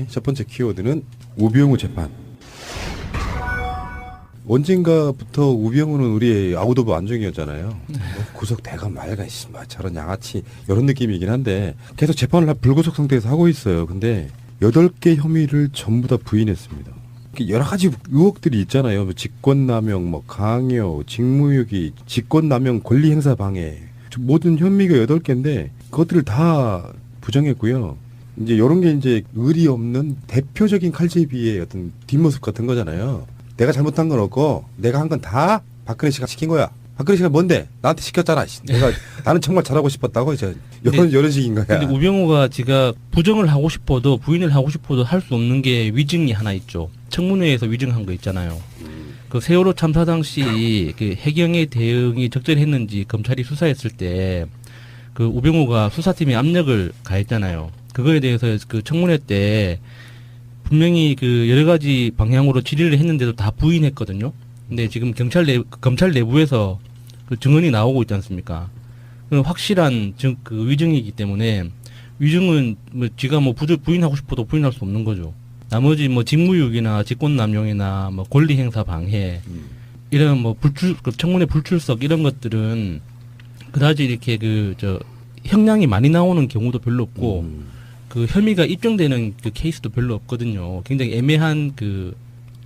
첫 번째 키워드는 우병우 재판. 언젠가부터 우병우는 우리의 아웃 오브 안정이었잖아요. 뭐 구속대가 말가 저런 양아치 이런 느낌이긴 한데 계속 재판을 불구속 상태에서 하고 있어요. 근데 8개 혐의를 전부 다 부인했습니다. 여러 가지 의혹들이 있잖아요. 뭐 직권남용, 뭐 강요, 직무유기, 직권남용, 권리행사 방해 모든 혐의가 8개인데 그것들을 다 부정했고요. 이제 이런 게 이제 의리 없는 대표적인 칼제비의 어떤 뒷모습 같은 거잖아요. 내가 잘못한 건 없고 내가 한 건 다 박근혜 씨가 시킨 거야. 박근혜 씨가 뭔데? 나한테 시켰잖아. 나는 정말 잘하고 싶었다고 이제 이런 식인 거야. 근데 우병우가 지가 부정을 하고 싶어도 부인을 하고 싶어도 할 수 없는 게 위증이 하나 있죠. 청문회에서 위증한 거 있잖아요. 그 세월호 참사 당시 그 해경의 대응이 적절했는지 검찰이 수사했을 때 그 우병우가 수사팀에 압력을 가했잖아요. 그거에 대해서 그 청문회 때 분명히 그 여러 가지 방향으로 질의를 했는데도 다 부인했거든요. 근데 지금 검찰 내부에서 그 증언이 나오고 있지 않습니까? 그 확실한 그 위증이기 때문에 위증은 뭐 지가 뭐 부인하고 싶어도 부인할 수 없는 거죠. 나머지 뭐 직무유기나 직권남용이나 뭐 권리행사 방해 이런 뭐 청문회 불출석 이런 것들은 그다지 이렇게 형량이 많이 나오는 경우도 별로 없고 그 혐의가 입증되는 그 케이스도 별로 없거든요. 굉장히 애매한 그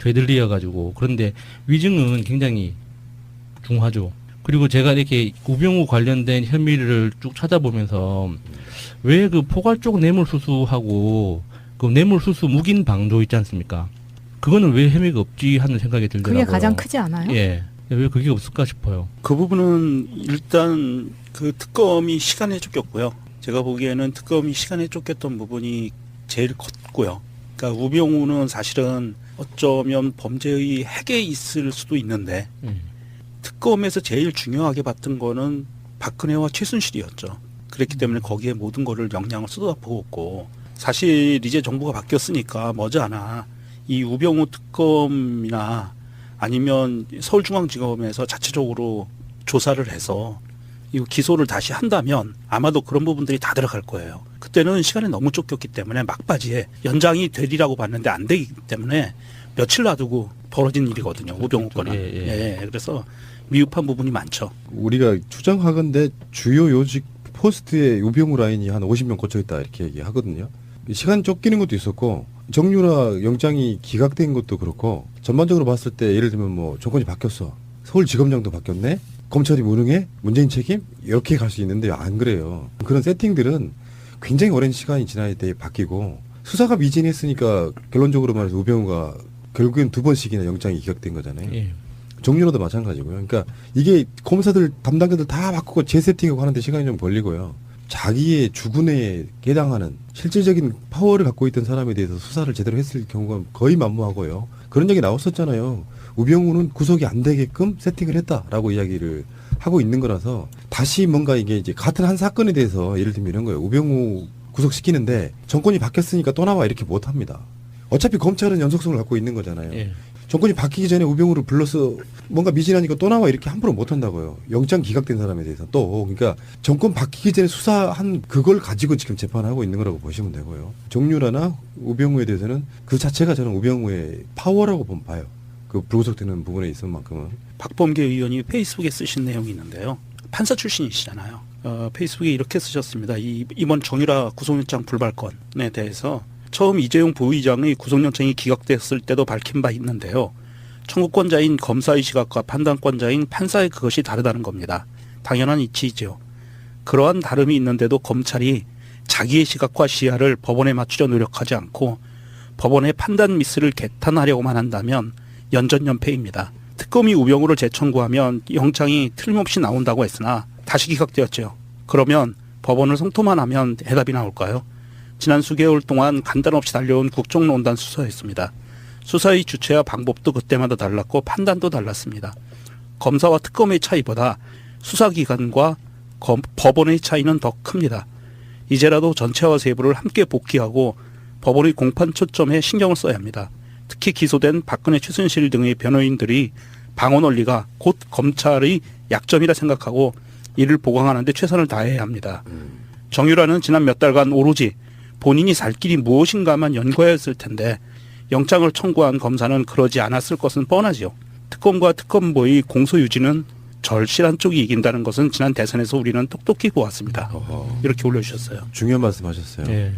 죄들이어가지고. 그런데 위증은 굉장히 중하죠. 그리고 제가 이렇게 우병우 관련된 혐의를 쭉 찾아보면서 왜 그 포괄적 뇌물수수하고 그 뇌물수수 묵인 방조 있지 않습니까? 그거는 왜 혐의가 없지 하는 생각이 들더라고요. 그게 가장 크지 않아요? 예. 왜 그게 없을까 싶어요. 그 부분은 일단 그 특검이 시간에 쫓겼고요. 제가 보기에는 특검이 시간에 쫓겼던 부분이 제일 컸고요. 그러니까 우병우는 사실은 어쩌면 범죄의 핵에 있을 수도 있는데 특검에서 제일 중요하게 봤던 거는 박근혜와 최순실이었죠. 그랬기 때문에 거기에 모든 거를 영향을 쏟아부었고 사실 이제 정부가 바뀌었으니까 머지않아 이 우병우 특검이나 아니면 서울중앙지검에서 자체적으로 조사를 해서 이 기소를 다시 한다면 아마도 그런 부분들이 다 들어갈 거예요. 그때는 시간이 너무 쫓겼기 때문에 막바지에 연장이 되리라고 봤는데 안 되기 때문에 며칠 놔두고 벌어진 일이거든요. 우병우 건은. 예. 그래서 미흡한 부분이 많죠. 우리가 추정하건대 주요 요직 포스트에 우병우 라인이 한 50명 꽂혀 있다 이렇게 얘기하거든요. 시간 쫓기는 것도 있었고 정유라 영장이 기각된 것도 그렇고 전반적으로 봤을 때 예를 들면 뭐 정권이 바뀌었어. 서울지검장도 바뀌었네. 검찰이 무능해? 문재인 책임? 이렇게 갈 수 있는데 안 그래요. 그런 세팅들은 굉장히 오랜 시간이 지날 때 바뀌고 수사가 미진했으니까 결론적으로 말해서 우병우가 결국엔 2번씩이나 영장이 기각된 거잖아요. 예. 정유라도 마찬가지고요. 그러니까 이게 검사들 담당자들 다 바꾸고 재세팅하고 하는데 시간이 좀 걸리고요. 자기의 주군에 해당하는 실질적인 파워를 갖고 있던 사람에 대해서 수사를 제대로 했을 경우가 거의 만무하고요. 그런 얘기 나왔었잖아요. 우병우는 구속이 안 되게끔 세팅을 했다라고 이야기를 하고 있는 거라서 다시 뭔가 이게 이제 같은 한 사건에 대해서 예를 들면 이런 거예요. 우병우 구속시키는데 정권이 바뀌었으니까 또 나와 이렇게 못 합니다. 어차피 검찰은 연속성을 갖고 있는 거잖아요. 예. 정권이 바뀌기 전에 우병우를 불러서 뭔가 미진하니까 또 나와 이렇게 함부로 못 한다고요. 영장 기각된 사람에 대해서 또. 그러니까 정권 바뀌기 전에 수사한 그걸 가지고 지금 재판하고 있는 거라고 보시면 되고요. 정유라나 우병우에 대해서는 그 자체가 저는 우병우의 파워라고 봐요. 그 불구속되는 부분에 있은 만큼은. 박범계 의원이 페이스북에 쓰신 내용이 있는데요. 판사 출신이시잖아요. 페이스북에 이렇게 쓰셨습니다. 이번 정유라 구속영장 불발건에 대해서 처음 이재용 부의장의 구속영장이 기각됐을 때도 밝힌 바 있는데요. 청구권자인 검사의 시각과 판단권자인 판사의 그것이 다르다는 겁니다. 당연한 이치이죠. 그러한 다름이 있는데도 검찰이 자기의 시각과 시야를 법원에 맞추려 노력하지 않고 법원의 판단 미스를 개탄하려고만 한다면 연전연패입니다. 특검이 우병우를 재청구하면 영장이 틀림없이 나온다고 했으나 다시 기각되었죠. 그러면 법원을 성토만 하면 해답이 나올까요? 지난 수개월 동안 간단없이 달려온 국정농단 수사였습니다. 수사의 주체와 방법도 그때마다 달랐고 판단도 달랐습니다. 검사와 특검의 차이보다 수사기관과 법원의 차이는 더 큽니다. 이제라도 전체와 세부를 함께 복귀하고 법원의 공판 초점에 신경을 써야 합니다. 특히 기소된 박근혜, 최순실 등의 변호인들이 방어 논리가 곧 검찰의 약점이라 생각하고 이를 보강하는 데 최선을 다해야 합니다. 정유라는 지난 몇 달간 오로지 본인이 살 길이 무엇인가만 연구하였을 텐데 영장을 청구한 검사는 그러지 않았을 것은 뻔하지요. 특검과 특검보의 공소 유지는 절실한 쪽이 이긴다는 것은 지난 대선에서 우리는 똑똑히 보았습니다. 이렇게 올려주셨어요. 중요한 말씀하셨어요. 예.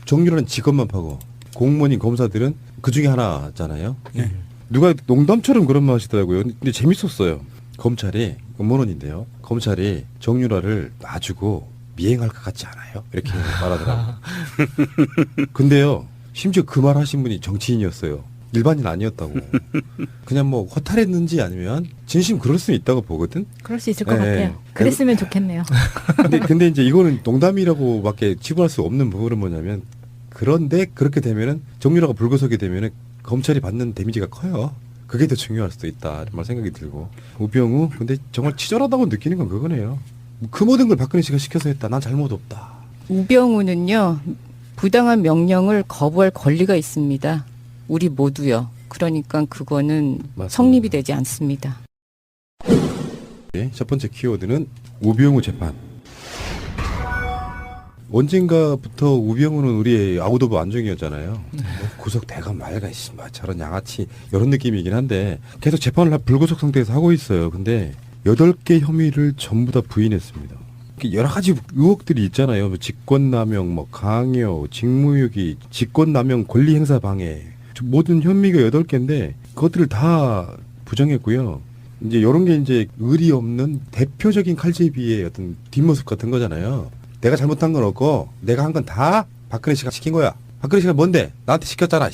정유라는 직업만 파고 공무원인 검사들은 그 중에 하나잖아요. 네. 누가 농담처럼 그런 말 하시더라고요. 근데 재밌었어요. 검찰이 음모론인데요. 검찰이 정유라를 놔주고 미행할 것 같지 않아요? 이렇게 말하더라고요. 근데요. 심지어 그 말 하신 분이 정치인이었어요. 일반인 아니었다고. 그냥 뭐 허탈했는지 아니면 진심 그럴 수 있다고 보거든. 그럴 수 있을 것 네. 같아요. 그랬으면 좋겠네요. 근데 이제 이거는 농담이라고밖에 치부할 수 없는 부분은 뭐냐면 그런데 그렇게 되면은 정유라가 불구속이 되면은 검찰이 받는 데미지가 커요. 그게 더 중요할 수도 있다. 정말 생각이 들고. 우병우 근데 정말 치졸하다고 느끼는 건 그거네요. 그 모든 걸 박근혜 씨가 시켜서 했다. 난 잘못 없다. 우병우는요, 부당한 명령을 거부할 권리가 있습니다. 우리 모두요. 그러니까 그거는 맞습니다. 성립이 되지 않습니다. 네, 첫 번째 키워드는 우병우 재판. 언젠가부터 우병우는 우리의 아웃 오브 안정이었잖아요. 뭐 구속돼가 말가 저런 양아치 이런 느낌이긴 한데 계속 재판을 불구속 상태에서 하고 있어요. 근데 8개 혐의를 전부 다 부인했습니다. 여러 가지 의혹들이 있잖아요. 뭐 직권남용, 뭐 강요, 직무유기, 직권남용, 권리행사 방해 모든 혐의가 8개인데 그것들을 다 부정했고요. 이제 이런 게 이제 의리 없는 대표적인 칼제비의 어떤 뒷모습 같은 거잖아요. 내가 잘못한 건 없고 내가 한 건 다 박근혜 씨가 시킨 거야. 박근혜 씨가 뭔데? 나한테 시켰잖아.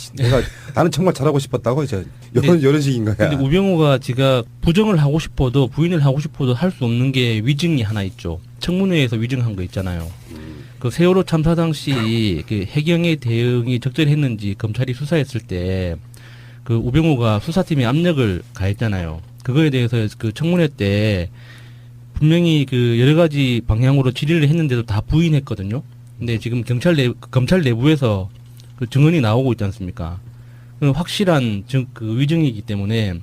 나는 정말 잘하고 싶었다고 이제 이런 식인 거야. 근데 우병우가 지가 부정을 하고 싶어도 부인을 하고 싶어도 할 수 없는 게 위증이 하나 있죠. 청문회에서 위증한 거 있잖아요. 그 세월호 참사 당시 그 해경의 대응이 적절했는지 검찰이 수사했을 때 그 우병우가 수사팀에 압력을 가했잖아요. 그거에 대해서 그 청문회 때 분명히 그 여러 가지 방향으로 질의를 했는데도 다 부인했거든요. 근데 지금 검찰 내부에서 그 증언이 나오고 있지 않습니까? 확실한 그 위증이기 때문에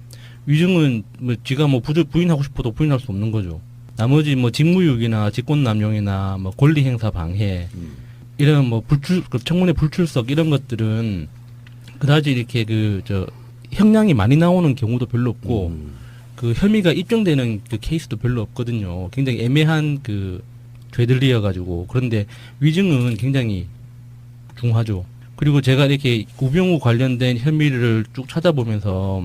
위증은 뭐 지가 뭐 부인하고 싶어도 부인할 수 없는 거죠. 나머지 뭐 직무유기나 직권남용이나 뭐 권리행사 방해 이런 뭐 그 청문회 불출석 이런 것들은 그다지 이렇게 형량이 많이 나오는 경우도 별로 없고 그 혐의가 입증되는 그 케이스도 별로 없거든요. 굉장히 애매한 그 죄들이어가지고 그런데 위증은 굉장히 중하죠. 그리고 제가 이렇게 우병우 관련된 혐의를 쭉 찾아보면서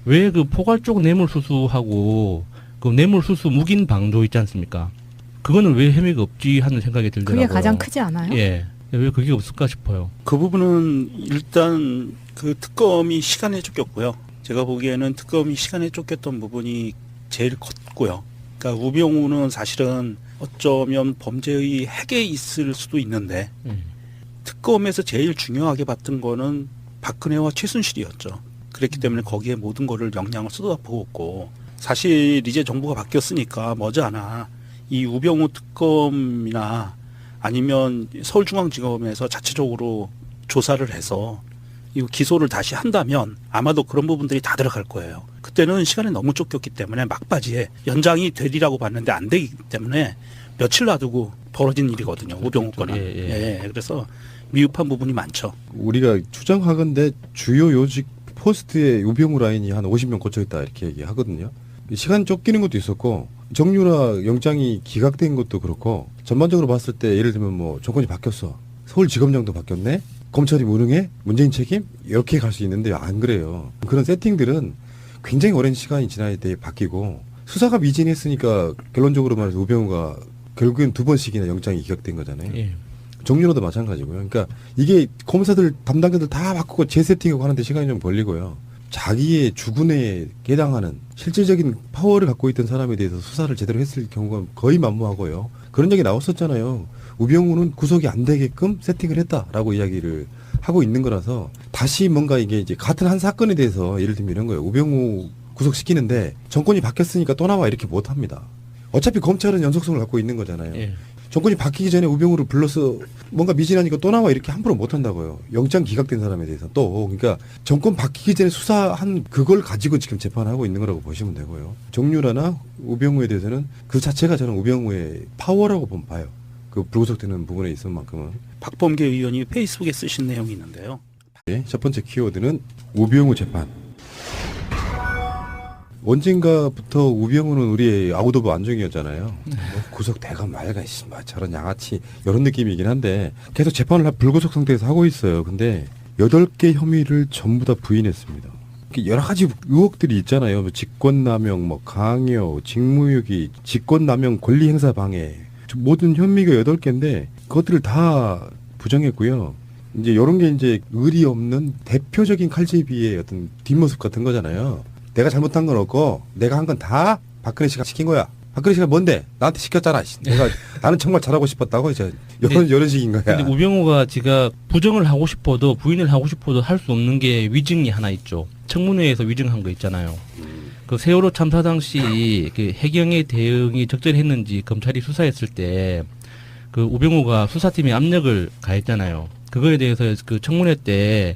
왜 그 포괄적 뇌물수수하고 그 뇌물수수 묵인 방조 있지 않습니까? 그거는 왜 혐의가 없지 하는 생각이 들더라고요. 그게 가장 크지 않아요? 예. 왜 그게 없을까 싶어요. 그 부분은 일단 그 특검이 시간에 쫓겼고요. 제가 보기에는 특검이 시간에 쫓겼던 부분이 제일 컸고요. 그러니까 우병우는 사실은 어쩌면 범죄의 핵에 있을 수도 있는데 특검에서 제일 중요하게 봤던 거는 박근혜와 최순실이었죠. 그랬기 때문에 거기에 모든 거를 영향을 쏟아부었고 사실 이제 정부가 바뀌었으니까 머지않아 이 우병우 특검이나 아니면 서울중앙지검에서 자체적으로 조사를 해서 이 기소를 다시 한다면 아마도 그런 부분들이 다 들어갈 거예요. 그때는 시간이 너무 쫓겼기 때문에 막바지에 연장이 되리라고 봤는데 안 되기 때문에 며칠 놔두고 벌어진 일이거든요. 우병우 건은. 예. 그래서 미흡한 부분이 많죠. 우리가 추정하건대 주요 요직 포스트에 우병우 라인이 한 50명 꽂혀 있다 이렇게 얘기하거든요. 시간 쫓기는 것도 있었고 정유라 영장이 기각된 것도 그렇고 전반적으로 봤을 때 예를 들면 뭐 정권이 바뀌었어. 서울지검장도 바뀌었네. 검찰이 무능해? 문재인 책임? 이렇게 갈 수 있는데 안 그래요. 그런 세팅들은 굉장히 오랜 시간이 지나야 돼 바뀌고 수사가 미진했으니까 결론적으로 말해서 우병우가 결국엔 2번씩이나 영장이 기각된 거잖아요. 예. 정유라도 마찬가지고요. 그러니까 이게 검사들 담당자들 다 바꾸고 재세팅하고 하는데 시간이 좀 걸리고요. 자기의 주군에 해당하는 실질적인 파워를 갖고 있던 사람에 대해서 수사를 제대로 했을 경우가 거의 만무하고요. 그런 얘기 나왔었잖아요. 우병우는 구속이 안 되게끔 세팅을 했다라고 이야기를 하고 있는 거라서 다시 뭔가 이게 이제 같은 한 사건에 대해서 예를 들면 이런 거예요. 우병우 구속시키는데 정권이 바뀌었으니까 또 나와 이렇게 못 합니다. 어차피 검찰은 연속성을 갖고 있는 거잖아요. 예. 정권이 바뀌기 전에 우병우를 불러서 뭔가 미진하니까 또 나와 이렇게 함부로 못 한다고요. 영장 기각된 사람에 대해서 또 그러니까 정권 바뀌기 전에 수사한 그걸 가지고 지금 재판하고 있는 거라고 보시면 되고요. 정유라나 우병우에 대해서는 그 자체가 저는 우병우의 파워라고 봐요. 그 불구속되는 부분에 있은 만큼은. 박범계 의원이 페이스북에 쓰신 내용이 있는데요. 네, 첫 번째 키워드는 우병우 재판. 언젠가부터 우병우는 우리의 아웃오브 안정이었잖아요. 뭐 구속돼가 말가 저런 양아치 이런 느낌이긴 한데 계속 재판을 불구속 상태에서 하고 있어요. 근데 8개 혐의를 전부 다 부인했습니다. 여러 가지 의혹들이 있잖아요. 뭐 직권남용, 뭐 강요, 직무유기, 직권남용, 권리행사 방해 모든 혐의가 8개인데 그것들을 다 부정했고요. 이제 이런 게 이제 의리 없는 대표적인 칼제비의 어떤 뒷모습 같은 거잖아요. 내가 잘못한 건 없고 내가 한 건 다 박근혜 씨가 시킨 거야. 박근혜 씨가 뭔데? 나한테 시켰잖아. 나는 정말 잘하고 싶었다고 이제 이런 식인 거야. 근데 우병우가 지가 부정을 하고 싶어도 부인을 하고 싶어도 할 수 없는 게 위증이 하나 있죠. 청문회에서 위증한 거 있잖아요. 그 세월호 참사 당시 그 해경의 대응이 적절했는지 검찰이 수사했을 때 그 우병우가 수사팀에 압력을 가했잖아요. 그거에 대해서 그 청문회 때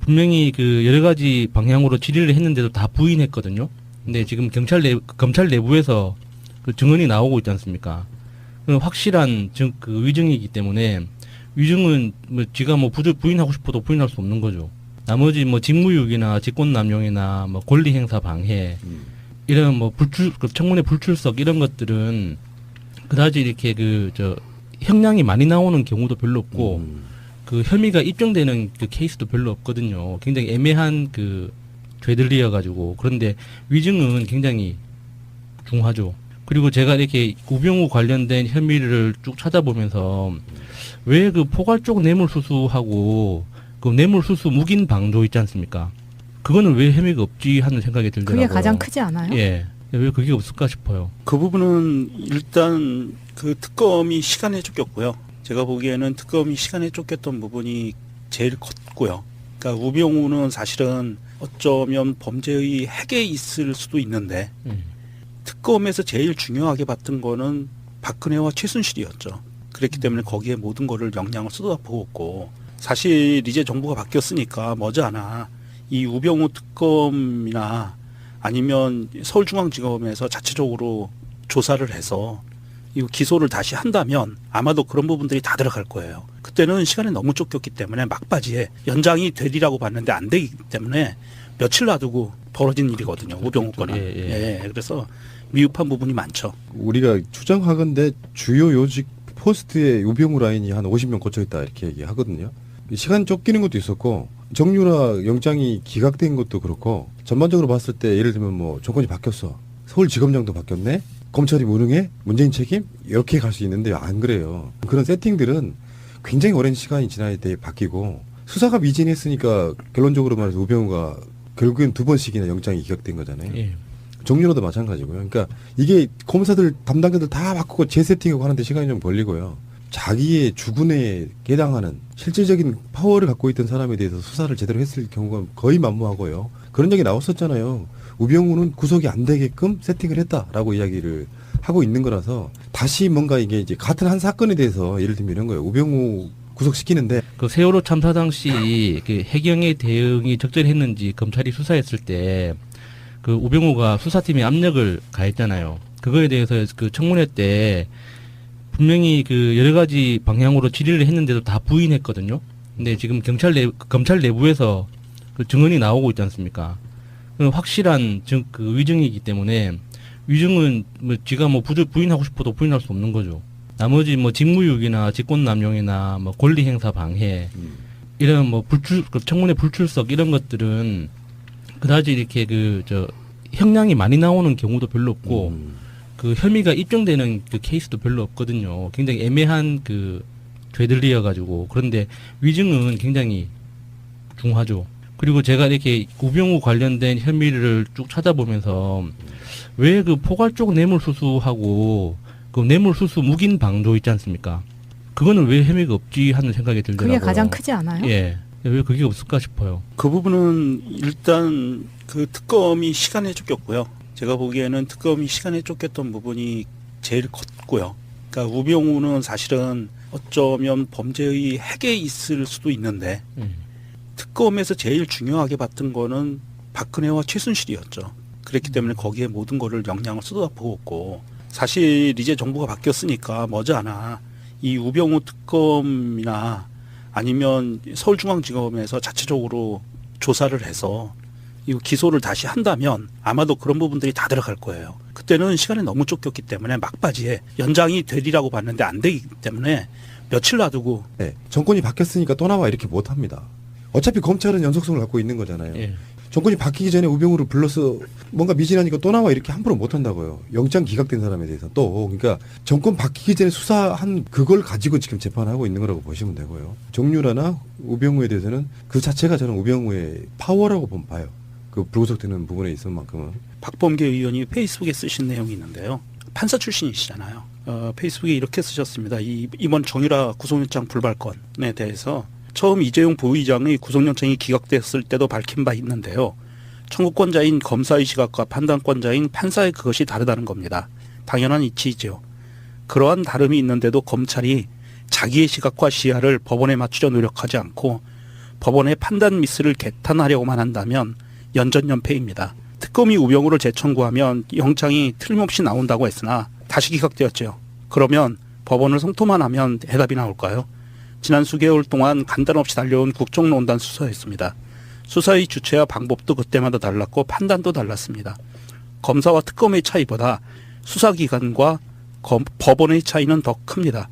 분명히 그 여러 가지 방향으로 질의를 했는데도 다 부인했거든요. 근데 지금 검찰 내부에서 그 증언이 나오고 있지 않습니까? 그 확실한 그 위증이기 때문에 위증은 뭐 지가 뭐 부인하고 싶어도 부인할 수 없는 거죠. 나머지 뭐 직무유기나 직권남용이나 뭐 권리행사 방해 이런 뭐 그 청문회 불출석 이런 것들은 그다지 이렇게 형량이 많이 나오는 경우도 별로 없고 그 혐의가 입증되는 그 케이스도 별로 없거든요. 굉장히 애매한 그 죄들이어가지고 그런데 위증은 굉장히 중하죠. 그리고 제가 이렇게 우병우 관련된 혐의를 쭉 찾아보면서 왜 그 포괄적 뇌물수수하고 그 뇌물수수 묵인 방조 있지 않습니까? 그거는 왜 혐의가 없지 하는 생각이 들더라고요. 그게 가장 크지 않아요? 예. 왜 그게 없을까 싶어요. 그 부분은 일단 그 특검이 시간에 쫓겼고요. 제가 보기에는 특검이 시간에 쫓겼던 부분이 제일 컸고요. 그러니까 우병우는 사실은 어쩌면 범죄의 핵에 있을 수도 있는데 특검에서 제일 중요하게 봤던 거는 박근혜와 최순실이었죠. 그랬기 때문에 거기에 모든 거를 역량을 쏟아부었고 사실 이제 정부가 바뀌었으니까 머지않아 이 우병우 특검이나 아니면 서울중앙지검에서 자체적으로 조사를 해서 이 기소를 다시 한다면 아마도 그런 부분들이 다 들어갈 거예요. 그때는 시간이 너무 쫓겼기 때문에 막바지에 연장이 되리라고 봤는데 안 되기 때문에 며칠 놔두고 벌어진 일이거든요. 우병우 건은. 예, 그래서 미흡한 부분이 많죠. 우리가 추정하건대 주요 요직 포스트에 우병우 라인이 한 50명 꽂혀 있다 이렇게 얘기하거든요. 시간 쫓기는 것도 있었고 정유라 영장이 기각된 것도 그렇고 전반적으로 봤을 때 예를 들면 뭐 정권이 바뀌었어. 서울지검장도 바뀌었네. 검찰이 무능해? 문재인 책임? 이렇게 갈 수 있는데 안 그래요. 그런 세팅들은 굉장히 오랜 시간이 지나야 돼 바뀌고 수사가 미진했으니까 결론적으로 말해서 우병우가 결국엔 2번씩이나 영장이 기각된 거잖아요. 예. 정유라도 마찬가지고요. 그러니까 이게 검사들 담당자들 다 바꾸고 재세팅하고 하는데 시간이 좀 걸리고요. 자기의 주군에 해당하는 실질적인 파워를 갖고 있던 사람에 대해서 수사를 제대로 했을 경우가 거의 만무하고요. 그런 얘기 나왔었잖아요. 우병우는 구속이 안 되게끔 세팅을 했다라고 이야기를 하고 있는 거라서 다시 뭔가 이게 이제 같은 한 사건에 대해서 예를 들면 이런 거예요. 우병우 구속시키는데 그 세월호 참사 당시 그 해경의 대응이 적절했는지 검찰이 수사했을 때 그 우병우가 수사팀에 압력을 가했잖아요. 그거에 대해서 그 청문회 때 분명히 그 여러 가지 방향으로 질의를 했는데도 다 부인했거든요. 근데 지금 검찰 내부에서 그 증언이 나오고 있지 않습니까? 확실한 그 위증이기 때문에 위증은 뭐 지가 뭐 부인하고 싶어도 부인할 수 없는 거죠. 나머지 뭐 직무유기나 직권남용이나 뭐 권리행사 방해 이런 뭐 청문회 불출석 이런 것들은 그다지 이렇게 형량이 많이 나오는 경우도 별로 없고 그 혐의가 입증되는 그 케이스도 별로 없거든요. 굉장히 애매한 그 죄들이어가지고 그런데 위증은 굉장히 중하죠. 그리고 제가 이렇게 우병우 관련된 혐의를 쭉 찾아보면서 왜 그 포괄적 뇌물수수하고 그 뇌물수수 묵인 방조 있지 않습니까? 그거는 왜 혐의가 없지 하는 생각이 들더라고요. 그게 가장 크지 않아요? 예. 왜 그게 없을까 싶어요. 그 부분은 일단 그 특검이 시간에 쫓겼고요. 제가 보기에는 특검이 시간에 쫓겼던 부분이 제일 컸고요. 그러니까 우병우는 사실은 어쩌면 범죄의 핵에 있을 수도 있는데 특검에서 제일 중요하게 봤던 거는 박근혜와 최순실이었죠. 그랬기 때문에 거기에 모든 거를 역량을 쏟아부었고 사실 이제 정부가 바뀌었으니까 머지않아 이 우병우 특검이나 아니면 서울중앙지검에서 자체적으로 조사를 해서 이거 기소를 다시 한다면 아마도 그런 부분들이 다 들어갈 거예요. 그때는 시간이 너무 쫓겼기 때문에 막바지에 연장이 되리라고 봤는데 안 되기 때문에 며칠 놔두고 네, 정권이 바뀌었으니까 또 나와 이렇게 못합니다. 어차피 검찰은 연속성을 갖고 있는 거잖아요. 예. 정권이 바뀌기 전에 우병우를 불러서 뭔가 미진하니까 또 나와 이렇게 함부로 못한다고요. 영장 기각된 사람에 대해서 또 그러니까 정권 바뀌기 전에 수사한 그걸 가지고 지금 재판하고 있는 거라고 보시면 되고요. 정유라나 우병우에 대해서는 그 자체가 저는 우병우의 파워라고 봐요. 그 불구속되는 부분에 있을 만큼은. 박범계 의원이 페이스북에 쓰신 내용이 있는데요. 판사 출신이시잖아요. 페이스북에 이렇게 쓰셨습니다. 이번 정유라 구속영장 불발건에 대해서 처음 이재용 부의장의 구속영장이 기각됐을 때도 밝힌 바 있는데요. 청구권자인 검사의 시각과 판단권자인 판사의 그것이 다르다는 겁니다. 당연한 이치이죠. 그러한 다름이 있는데도 검찰이 자기의 시각과 시야를 법원에 맞추려 노력하지 않고 법원의 판단 미스를 개탄하려고만 한다면 연전연패입니다. 특검이 우병우를 재청구하면 영장이 틀림없이 나온다고 했으나 다시 기각되었죠. 그러면 법원을 성토만 하면 해답이 나올까요? 지난 수개월 동안 간단 없이 달려온 국정농단 수사였습니다. 수사의 주체와 방법도 그때마다 달랐고 판단도 달랐습니다. 검사와 특검의 차이보다 수사기관과 법원의 차이는 더 큽니다.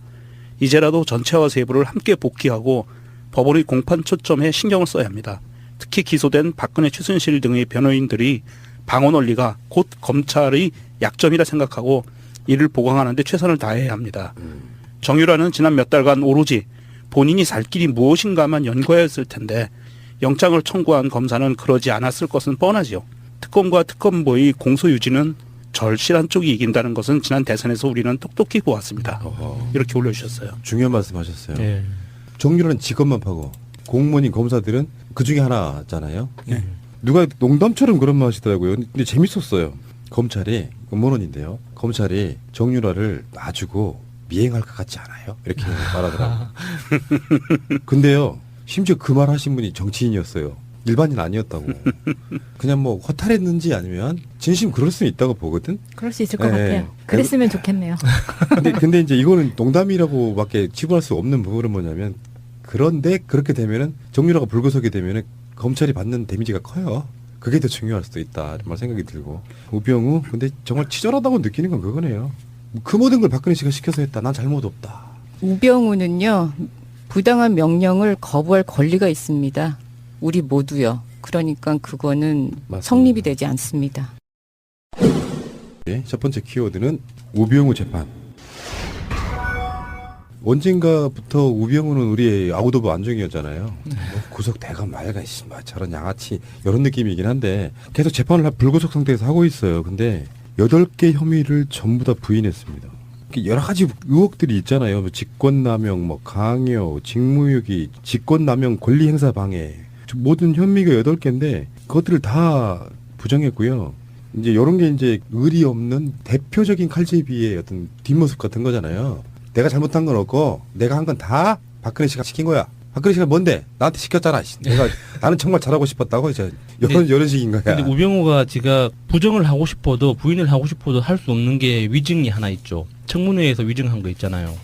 이제라도 전체와 세부를 함께 복귀하고 법원의 공판 초점에 신경을 써야 합니다. 특히 기소된 박근혜, 최순실 등의 변호인들이 방어 논리가 곧 검찰의 약점이라 생각하고 이를 보강하는 데 최선을 다해야 합니다. 정유라는 지난 몇 달간 오로지 본인이 살 길이 무엇인가만 연구하였을 텐데 영장을 청구한 검사는 그러지 않았을 것은 뻔하지요. 특검과 특검보의 공소 유지는 절실한 쪽이 이긴다는 것은 지난 대선에서 우리는 똑똑히 보았습니다. 이렇게 올려주셨어요. 중요한 말씀하셨어요. 예. 정유라는 직업만 파고 공무원인 검사들은 그 중에 하나잖아요. 네. 누가 농담처럼 그런 말 하시더라고요. 근데 재밌었어요. 검찰이 음모론인데요. 검찰이 정유라를 놔주고 미행할 것 같지 않아요? 이렇게 말하더라고요. 근데요. 심지어 그 말 하신 분이 정치인이었어요. 일반인 아니었다고. 그냥 뭐 허탈했는지 아니면 진심 그럴 수 있다고 보거든. 그럴 수 있을 것 네. 같아요. 그랬으면 좋겠네요. 근데 이제 이거는 농담이라고밖에 치부할 수 없는 부분은 뭐냐면 그런데 그렇게 되면은 정유라가 불구속이 되면은 검찰이 받는 데미지가 커요. 그게 더 중요할 수도 있다. 이런 생각이 들고. 우병우 근데 정말 치졸하다고 느끼는 건 그거네요. 그 모든 걸 박근혜 씨가 시켜서 했다. 난 잘못 없다. 우병우는요, 부당한 명령을 거부할 권리가 있습니다. 우리 모두요. 그러니까 그거는 맞습니다. 성립이 되지 않습니다. 네, 첫 번째 키워드는 우병우 재판. 언젠가부터 우병우는 우리의 아웃 오브 안중이었잖아요. 뭐 구속돼가 말가 저런 양아치 이런 느낌이긴 한데 계속 재판을 불구속 상태에서 하고 있어요. 근데 8개 혐의를 전부 다 부인했습니다. 여러 가지 의혹들이 있잖아요. 뭐 직권남용, 뭐 강요, 직무유기, 직권남용, 권리행사 방해 모든 혐의가 8개인데 그것들을 다 부정했고요. 이제 이런 게 이제 의리 없는 대표적인 칼제비의 어떤 뒷모습 같은 거잖아요. 내가 잘못한 건 없고 내가 한 건 다 박근혜 씨가 시킨 거야. 박근혜 씨가 뭔데? 나한테 시켰잖아. 나는 정말 잘하고 싶었다고 이제 이런 식인 거야. 근데 우병우가 지가 부정을 하고 싶어도 부인을 하고 싶어도 할 수 없는 게 위증이 하나 있죠. 청문회에서 위증한 거 있잖아요.